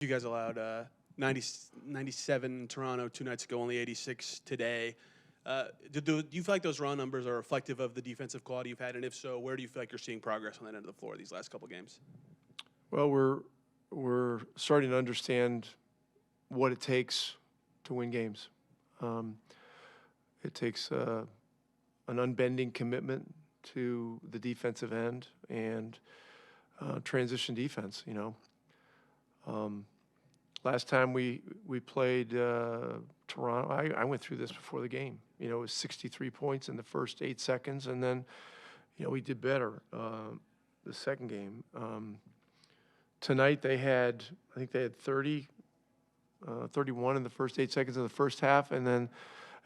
You guys allowed 97 in Toronto 2 nights ago, only 86 today. Do you feel like those raw numbers are reflective of the defensive quality you've had? And if so, where do you feel like you're seeing progress on that end of the floor these last couple games? Well, we're starting to understand what it takes to win games. It takes an unbending commitment to the defensive end and transition defense. Last time we played Toronto, I went through this before the game. It was 63 points in the first 8 seconds, and then we did better the second game. Tonight I think they had 31 in the first 8 seconds of the first half, and then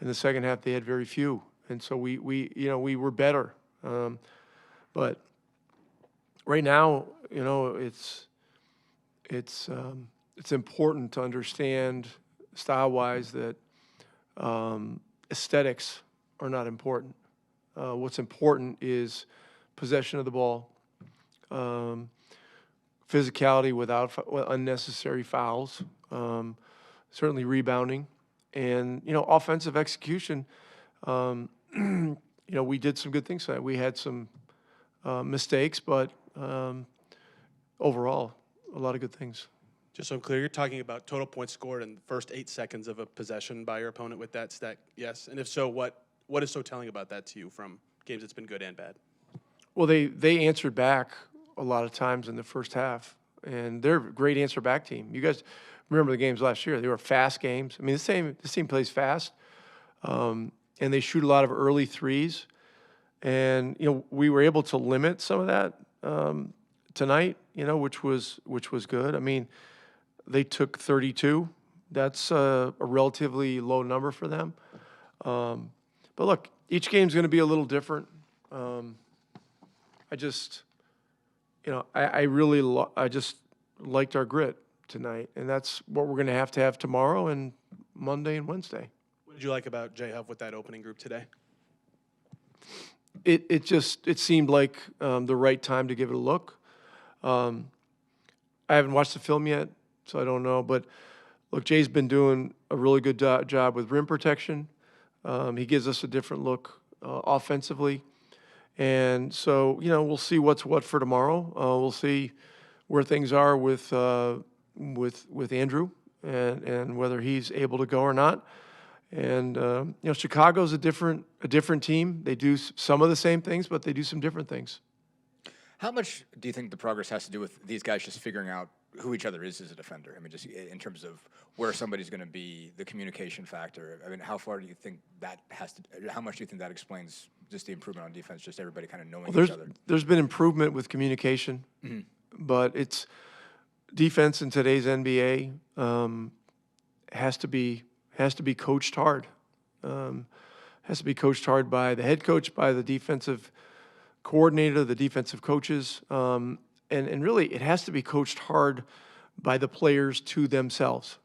in the second half they had very few. And so we were better. But right now, it's important to understand style-wise that aesthetics are not important. What's important is possession of the ball, physicality without unnecessary fouls, certainly rebounding, and offensive execution. We did some good things tonight. We had some mistakes, but overall, a lot of good things. Just so I'm clear, you're talking about total points scored in the first 8 seconds of a possession by your opponent with that stat, yes? And if so, what is so telling about that to you from games that's been good and bad? Well, they answered back a lot of times in the first half, and they're a great answer back team. You guys remember the games last year? They were fast games. I mean, this team plays fast, and they shoot a lot of early threes. And we were able to limit some of that tonight, which was good. I mean, they took 32. That's a relatively low number for them. But look, each game's going to be a little different. I just liked our grit tonight, and that's what we're going to have tomorrow and Monday and Wednesday. What did you like about Jay Huff with that opening group today? It seemed like the right time to give it a look. I haven't watched the film yet, so I don't know. But look, Jay's been doing a really good job with rim protection. He gives us a different look offensively, and so we'll see what's what for tomorrow. We'll see where things are with Andrew and whether he's able to go or not. And Chicago's a different team. They do some of the same things, but they do some different things. How much do you think the progress has to do with these guys just figuring out who each other is as a defender? I mean, just in terms of where somebody's going to be, the communication factor. I mean, how far do you think that how much do you think that explains just the improvement on defense, just everybody kind of knowing each other? There's been improvement with communication, but it's defense in today's NBA has to be coached hard. Has to be coached hard by the head coach, by the defensive coordinator, the defensive coaches, and really it has to be coached hard by the players to themselves.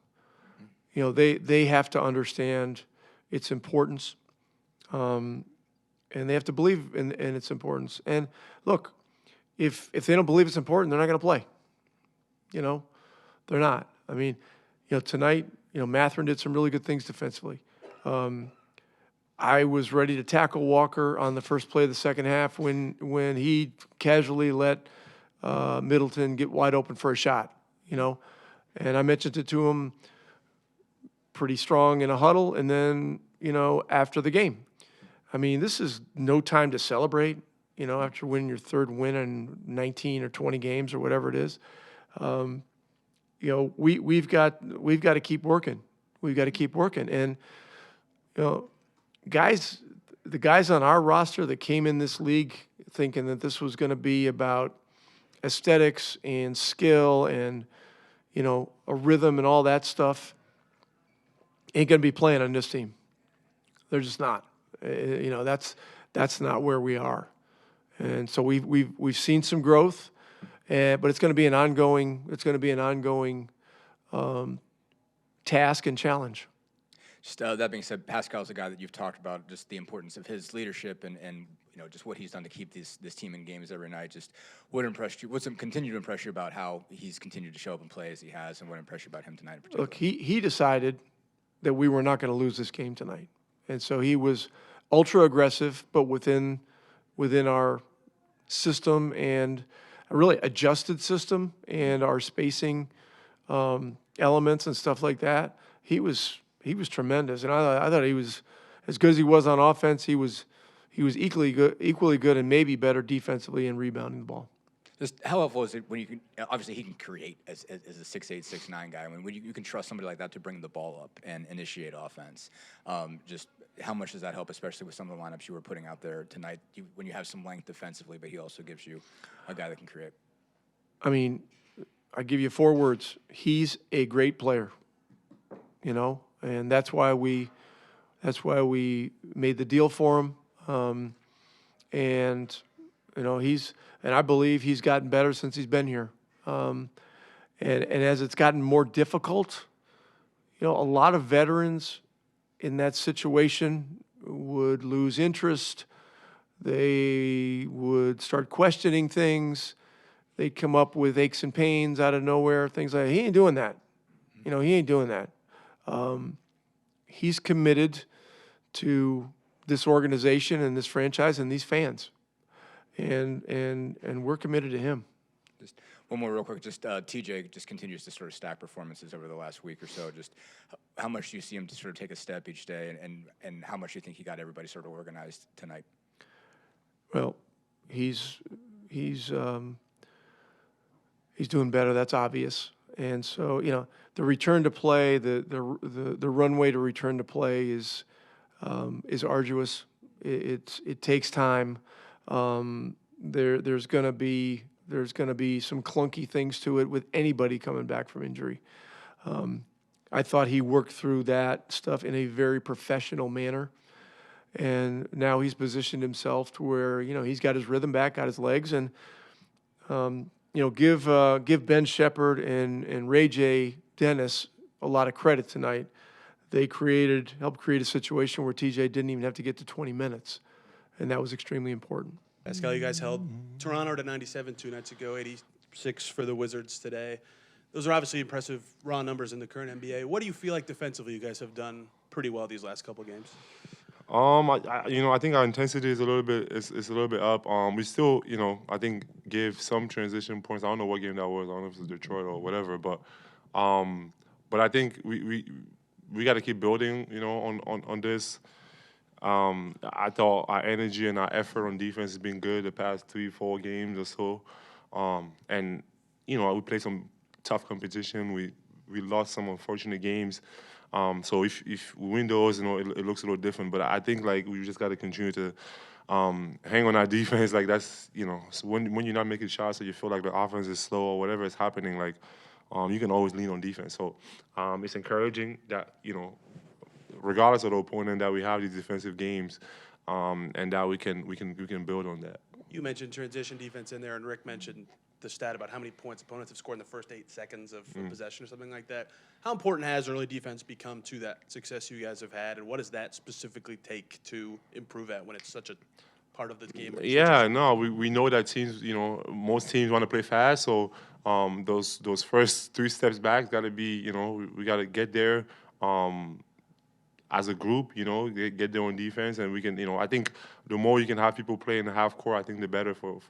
They have to understand its importance, and they have to believe in its importance. And look, if they don't believe it's important, they're not going to play. They're not. I mean, tonight, Mathurin did some really good things defensively. I was ready to tackle Walker on the first play of the second half when he casually let Middleton get wide open for a shot, And I mentioned it to him pretty strong in a huddle and then, after the game. I mean, this is no time to celebrate, after winning your third win in 19 or 20 games or whatever it is. We've got to keep working. We've got to keep working. And, the guys on our roster that came in this league thinking that this was going to be about aesthetics and skill and, a rhythm and all that stuff ain't going to be playing on this team. They're just not. That's not where we are. And so we've seen some growth, but it's going to be an ongoing task and challenge. Just that being said, Pascal's a guy that you've talked about, just the importance of his leadership and just what he's done to keep this team in games every night. Just what impressed you? What's continued to impress you about how he's continued to show up and play as he has, and what impressed you about him tonight in particular? Look, he decided that we were not going to lose this game tonight, and so he was ultra aggressive, but within our system and a really adjusted system and our spacing elements and stuff like that. He was tremendous, and I thought he was as good as he was on offense. He was equally good and maybe better defensively in rebounding the ball. Just how helpful is it when you can? Obviously, he can create as a 6'8", 6'9" guy. When you can trust somebody like that to bring the ball up and initiate offense. Just how much does that help, especially with some of the lineups you were putting out there tonight? When you have some length defensively, but he also gives you a guy that can create. I mean, I give you 4 words. He's a great player. And that's why we made the deal for him. And I believe he's gotten better since he's been here. And as it's gotten more difficult, a lot of veterans in that situation would lose interest. They would start questioning things. They'd come up with aches and pains out of nowhere, things like, he ain't doing that. He ain't doing that. He's committed to this organization and this franchise and these fans. And we're committed to him. Just one more real quick. Just TJ just continues to sort of stack performances over the last week or so. Just how much do you see him to sort of take a step each day, and how much do you think he got everybody sort of organized tonight? Well, he's doing better. That's obvious. And so, the return to play, the runway to return to play is arduous. It takes time. There's going to be some clunky things to it with anybody coming back from injury. I thought he worked through that stuff in a very professional manner, and now he's positioned himself to where he's got his rhythm back, got his legs, and give Ben Shepherd and Ray J. Dennis a lot of credit tonight. They helped create a situation where TJ didn't even have to get to 20 minutes, and that was extremely important. Pascal, you guys held Toronto to 97 2 nights ago, 86 for the Wizards today. Those are obviously impressive raw numbers in the current NBA. What do you feel like defensively you guys have done pretty well these last couple games? I think our intensity is a little bit up. We still, I think gave some transition points. I don't know what game that was. I don't know if it was Detroit or whatever, but I think we got to keep building, on this. I thought our energy and our effort on defense has been good the past 3-4 games or so. And we played some tough competition. We lost some unfortunate games. So if we win those, it looks a little different. But I think we just got to continue to hang on our defense. That's so when you're not making shots or you feel like the offense is slow or whatever is happening, you can always lean on defense. So it's encouraging that regardless of the opponent, that we have these defensive games, and that we can build on that. You mentioned transition defense in there, and Rick mentioned the stat about how many points opponents have scored in the first 8 seconds of possession or something like that. How important has early defense become to that success you guys have had, and what does that specifically take to improve at when it's such a part of the game? Yeah, no, we know that teams, most teams want to play fast, so those first 3 steps back got to be, we got to get there as a group, get there on defense, and we can, I think the more you can have people play in the half court, I think the better for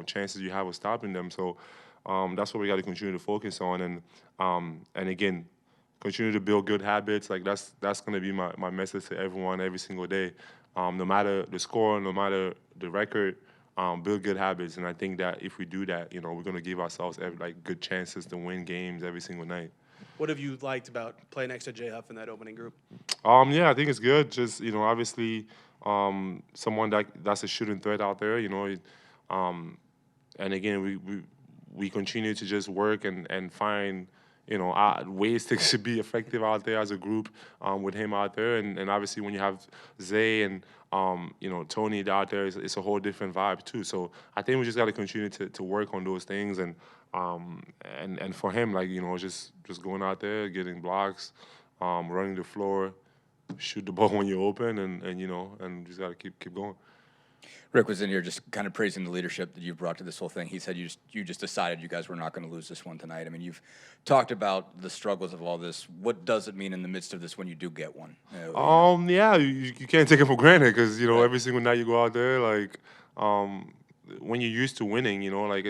chances you have of stopping them. So that's what we got to continue to focus on, and again, continue to build good habits. That's going to be my message to everyone every single day. No matter the score, no matter the record, build good habits. And I think that if we do that, we're going to give ourselves good chances to win games every single night. What have you liked about playing next to Jay Huff in that opening group? Yeah, I think it's good. Just obviously, someone that's a shooting threat out there. And again, we continue to just work and find ways to be effective out there as a group with him out there. And obviously, when you have Zay and Tony out there, it's a whole different vibe too. So I think we just got to continue to work on those things and for him, just going out there, getting blocks, running the floor, shoot the ball when you're open, and you know, and just gotta keep going. Rick was in here just kind of praising the leadership that you've brought to this whole thing. He said you just decided you guys were not going to lose this one tonight. I mean, you've talked about the struggles of all this. What does it mean in the midst of this when you do get one? Yeah, you can't take it for granted because you know Right. every single night you go out there, like when you're used to winning, you know, like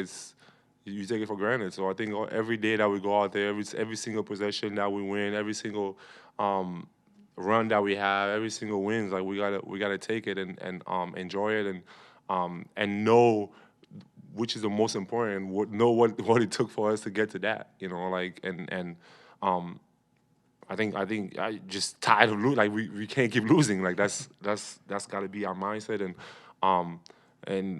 you take it for granted. So I think every day that we go out there, every single possession that we win, every single run that we have, every single wins, like we gotta take it and enjoy it and know which is the most important. Know what it took for us to get to that, you know, like and I think I just tired of losing. Like we can't keep losing. Like that's got to be our mindset and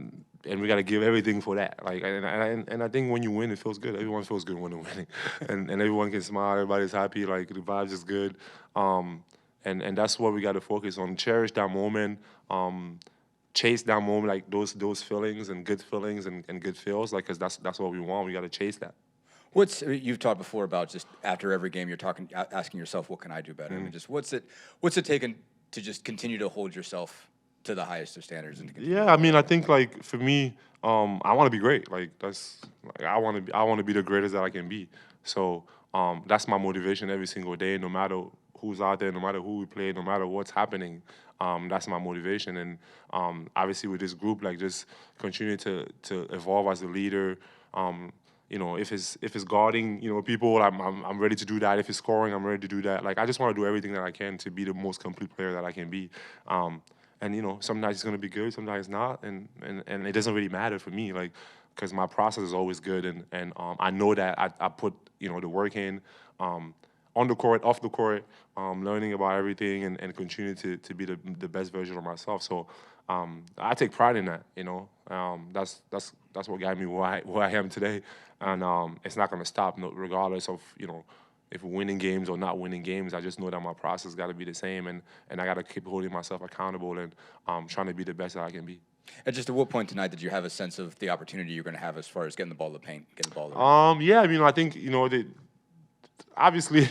we got to give everything for that. Like and I think when you win, it feels good. Everyone feels good when they're winning, and everyone can smile. Everybody's happy. Like the vibes is good. And that's what we got to focus on. Cherish that moment. Chase that moment, like those feelings and good feelings and good feels. Like, 'cause that's what we want. We got to chase that. You've talked before about just after every game you're asking yourself, what can I do better? I mean, just what's it taken to just continue to hold yourself to the highest of standards and to continue Yeah, I mean, I think like for me, I want to be great. Like I want to be the greatest that I can be. So that's my motivation every single day, no matter who's out there, no matter who we play, no matter what's happening. That's my motivation, and obviously with this group, like just continue to evolve as a leader. You know, if it's guarding, you know, people, I'm ready to do that. If it's scoring, I'm ready to do that. Like I just want to do everything that I can to be the most complete player that I can be. And you know, sometimes it's gonna be good, sometimes it's not, and it doesn't really matter for me, like, because my process is always good, and I know that I put you know the work in, on the court, off the court, learning about everything, and continue to be the best version of myself. So I take pride in that, you know. That's what got me where I am today, and it's not gonna stop, regardless of you know. If we're winning games or not winning games, I just know that my process got to be the same, and I got to keep holding myself accountable and trying to be the best that I can be. And just at what point tonight did you have a sense of the opportunity you're going to have as far as getting the ball to the paint, getting the ball to the rim? Yeah, I mean, I think you know, obviously,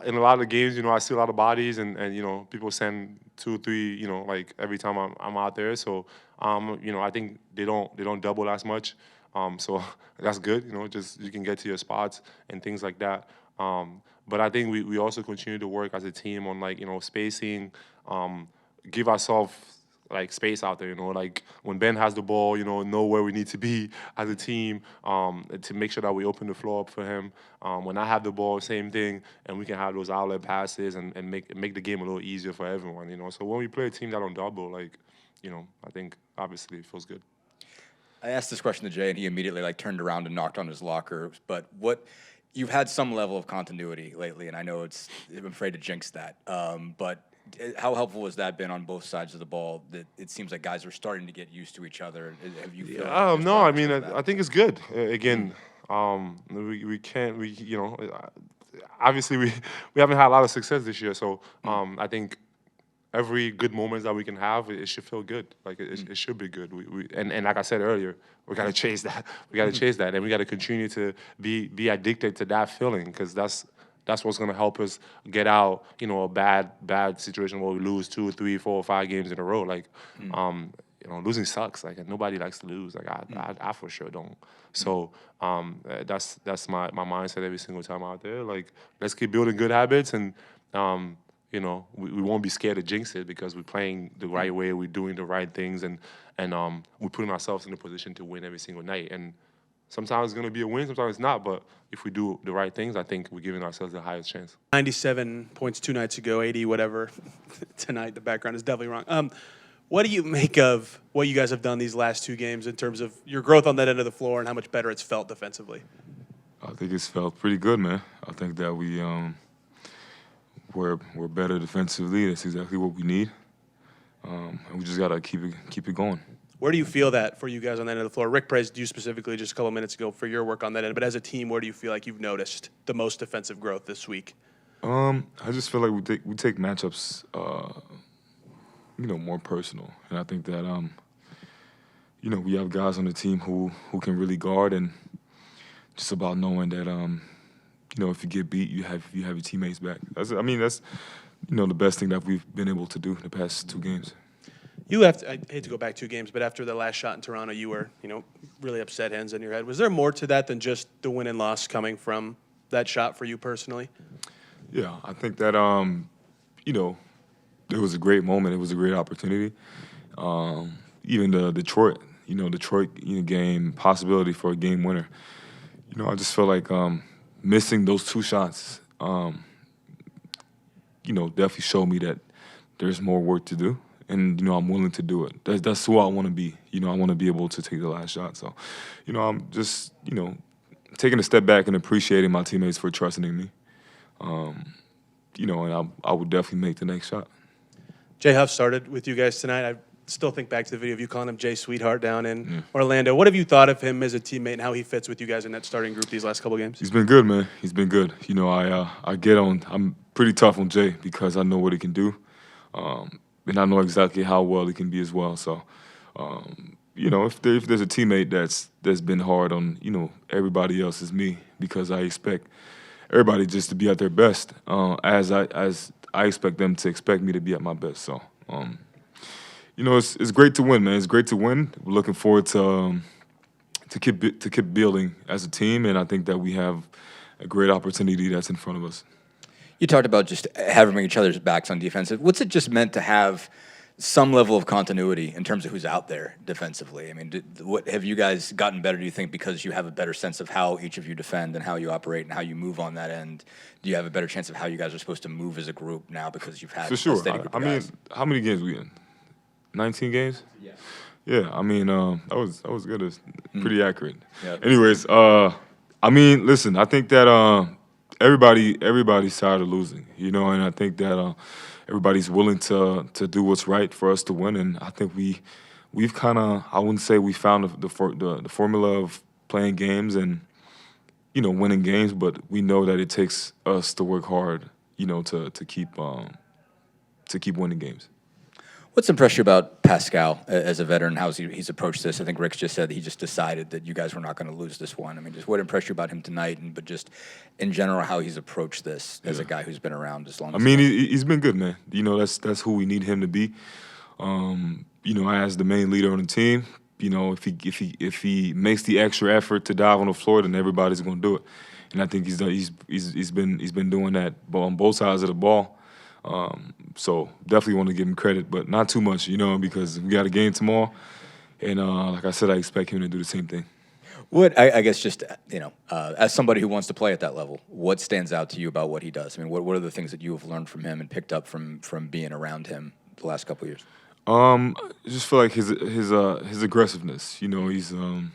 in a lot of the games, you know, I see a lot of bodies, and you know, people send 2 or 3, you know, like every time I'm out there. So, you know, I think they don't double as much. So that's good, you know, just you can get to your spots and things like that. But I think we also continue to work as a team on like, you know, spacing, give ourselves like space out there, you know, like when Ben has the ball, you know where we need to be as a team, to make sure that we open the floor up for him. When I have the ball, same thing, and we can have those outlet passes and make the game a little easier for everyone, you know. So when we play a team that don't double, like, you know, I think obviously it feels good. I asked this question to Jay, and he immediately like turned around and knocked on his locker. But you've had some level of continuity lately, and I know I'm afraid to jinx that. But how helpful has that been on both sides of the ball? That it seems like guys are starting to get used to each other. Have you? Felt like there's No, I progress mean, with that? I think it's good. Again, you know, obviously we haven't had a lot of success this year, so I think every good moment that we can have, it should feel good. Like it should be good. And like I said earlier, we gotta chase that. We gotta chase that, and we gotta continue to be addicted to that feeling, because that's what's gonna help us get out, you know, a bad situation where we lose 2, 3, 4, 5 games in a row. Like, you know, losing sucks. Like, and nobody likes to lose. Like I for sure don't. So that's my mindset every single time out there. Like, let's keep building good habits, and you know, we won't be scared to jinx it, because we're playing the right way, we're doing the right things, and we're putting ourselves in a position to win every single night. And sometimes it's going to be a win, sometimes it's not. But if we do the right things, I think we're giving ourselves the highest chance. 97 points 2 nights ago, 80 whatever tonight. The background is definitely wrong. What do you make of what you guys have done these last 2 games in terms of your growth on that end of the floor and how much better it's felt defensively? I think it's felt pretty good, man. I think that we're better defensively. That's exactly what we need, and we just gotta keep it going. Where do you feel that for you guys on that end of the floor? Rick praised you specifically just a couple of minutes ago for your work on that end, but as a team, where do you feel like you've noticed the most defensive growth this week? I just feel like we take matchups, you know, more personal, and I think that you know, we have guys on the team who can really guard, and just about knowing that you know, if you get beat, you have your teammates back. That's the best thing that we've been able to do in the past 2 games. I hate to go back 2 games, but after the last shot in Toronto, you were, really upset, hands in your head. Was there more to that than just the win and loss coming from that shot for you personally? Yeah, I think that it was a great moment. It was a great opportunity. Even the Detroit game, possibility for a game winner. I just feel like missing those 2 shots, definitely showed me that there's more work to do, and I'm willing to do it. That's who I want to be. I want to be able to take the last shot. So, I'm just taking a step back and appreciating my teammates for trusting in me. And I would definitely make the next shot. Jay Huff started with you guys tonight. I still think back to the video of you calling him Jay Sweetheart down in Orlando. What have you thought of him as a teammate and how he fits with you guys in that starting group these last couple games? He's been good, man. He's been good. I'm pretty tough on Jay because I know what he can do, and I know exactly how well he can be as well. So, if there's a teammate that's been hard on everybody else, is me, because I expect everybody just to be at their best, as I expect them to expect me to be at my best. So, it's great to win, man. It's great to win. We're looking forward to keep building as a team, and I think that we have a great opportunity that's in front of us. You talked about just having each other's backs on defense. What's it just meant to have some level of continuity in terms of who's out there defensively? I mean, what have you guys gotten better, do you think, because you have a better sense of how each of you defend and how you operate and how you move on that end? Do you have a better chance of how you guys are supposed to move as a group now because you've had For sure. a steady group of guys? How many games we in? 19 games? Yeah. Yeah, that was good. It's pretty accurate. Yeah. Anyways, listen, I think that everybody's tired of losing, and I think that everybody's willing to do what's right for us to win, and I think we've kind of, I wouldn't say we found the formula of playing games and winning games, but we know that it takes us to work hard, to keep winning games. What's impressed you about Pascal as a veteran? How's he's approached this? I think Rick's just said that he just decided that you guys were not going to lose this one. I mean, just what impressed you about him tonight, but just in general how he's approached this as a guy who's been around as long as he's been good, man. That's who we need him to be. As the main leader on the team, if he makes the extra effort to dive on the floor, then everybody's going to do it. And I think he's been doing that on both sides of the ball. So definitely want to give him credit, but not too much, because we got a game tomorrow, and like I said, I expect him to do the same thing. What I guess just as somebody who wants to play at that level, what stands out to you about what he does? I mean, what are the things that you have learned from him and picked up from being around him the last couple of years? I just feel like his aggressiveness. He's when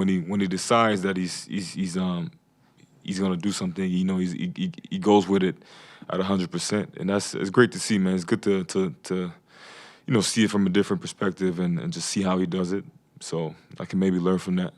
he decides that he's gonna do something, he goes with it at 100%, and it's great to see, man. It's good to see it from a different perspective and just see how he does it. So I can maybe learn from that.